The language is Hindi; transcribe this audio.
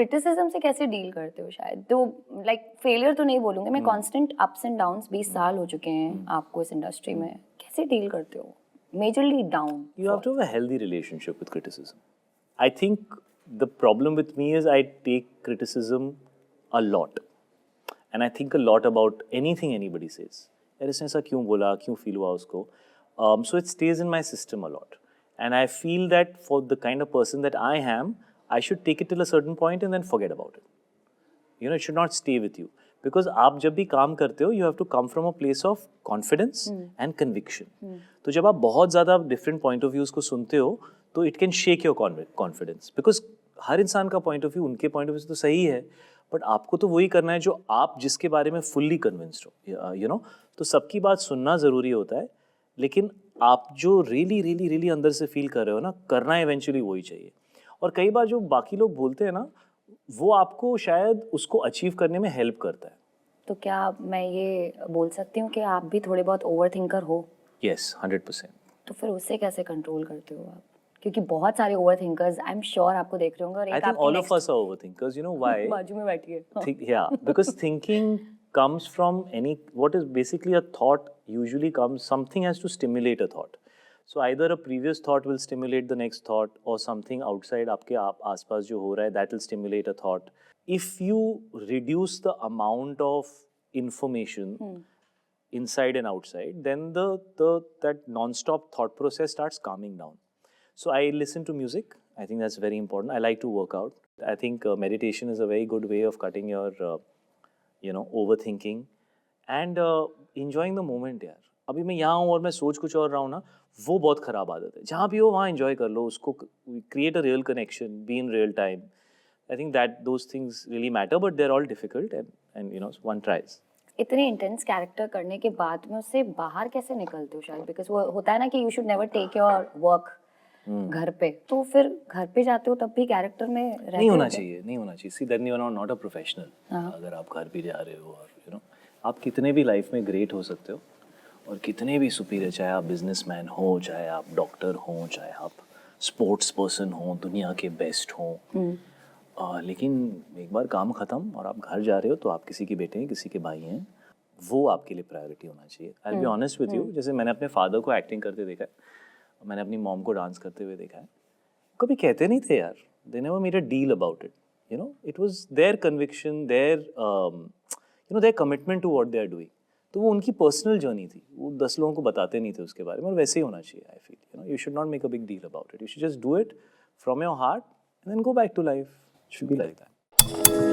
क्रिटिसिज्म से कैसे डील करते हो? शायद तो लाइक फेलियर तो नहीं बोलूँगी मैं, कांस्टेंट अप्स एंड डाउन्स 20 साल हो चुके हैं आपको इस इंडस्ट्री में, कैसे डील करते हो? Majorly down. You have to have a healthy relationship with criticism. I think the problem with me is I take criticism a lot. And I think a lot about anything anybody says. यार इसने ऐसा क्यों बोला, क्यों फील हुआ उसको? So it stays in my system a lot. And I feel that for the kind of person that I am, I should take it till a certain point and then forget about it. You know, it should not stay with you. Because आप जब भी काम करते हो, you have to come from a place of confidence and conviction. तो जब आप बहुत ज़्यादा different point of views को सुनते हो, तो it can shake your confidence. Because हर इंसान का point of view, उनके point of view से तो सही है, but आपको तो वही करना है जो आप जिसके बारे में fully convinced हो, you know. तो सबकी बात सुनना ज़रूरी होता है, लेकिन आप जो really अंदर से feel कर रहे हो ना, करना eventually वही चाहिए. और कई बार जो बाकी लोग बोलते हैं ना, वो आपको शायद उसको अचीव करने में हेल्प करता है. तो क्या मैं ये बोल सकती हूँ कि आप भी थोड़े बहुत ओवरथिंकर हो? Yes, 100%. तो फिर उससे कैसे कंट्रोल करते हो आप? क्योंकि बहुत सारे ओवरथिंकर्स आई एम श्योर आपको देख रहे होंगे और एक I think all of us are overthinkers. You know why? बाजू में बैठी है. Yeah, because thinking comes from what is basically a thought usually comes, something has to stimulate a thought. So either a previous thought will stimulate the next thought or something outside आपके आसपास जो हो रहा है, that will stimulate a thought. If you reduce the amount of information inside and outside, then that non-stop thought process starts calming down. So I listen to music. I think that's very important. I like to work out. I think meditation is a very good way of cutting your, overthinking and enjoying the moment. यार, अभी मैं यहाँ हूँ और मैं सोच कुछ और रहा हूँ ना, वो बहुत खराब आदत है. जहाँ भी हो वहाँ enjoy कर लो, उसको create a real connection, be in real time. I think that those things really matter, but they're all difficult and one tries. इतने इंटेंस कैरेक्टर करने के बाद में उससे बाहर कैसे निकलते हो? शायद बिकॉज वो होता है ना कि you should never take your work घर पे, तो फिर घर पे जाते हो तब भी कैरेक्टर में रहते नहीं होना चाहिए. See, then you are not a professional. अगर आप घर भी जा रहे हो और आप कितने भी लाइफ में ग्रेट हो सकते हो और कितने भी सुपीरियर, चाहे आप बिजनेसमैन हो, चाहे आप डॉक्टर हो, चाहे आप स्पोर्ट्स पर्सन हो, दुनिया के बेस्ट हो, लेकिन एक बार काम ख़त्म और आप घर जा रहे हो तो आप किसी के बेटे हैं, किसी के भाई हैं, वो आपके लिए प्रायोरिटी होना चाहिए. आई बी ऑनेस्ट विद यू, जैसे मैंने अपने फादर को एक्टिंग करते देखा है, मैंने अपनी मॉम को डांस करते हुए देखा है, कभी कहते नहीं थे यार, they never made a deal about it. It was their conviction, their commitment to what they are doing. तो वो उनकी पर्सनल जर्नी थी, वो 10 लोगों को बताते नहीं थे उसके बारे में, और वैसे ही होना चाहिए. I feel you should not make a big deal about it, you should just do it from your heart and then go back to life. It should be like that.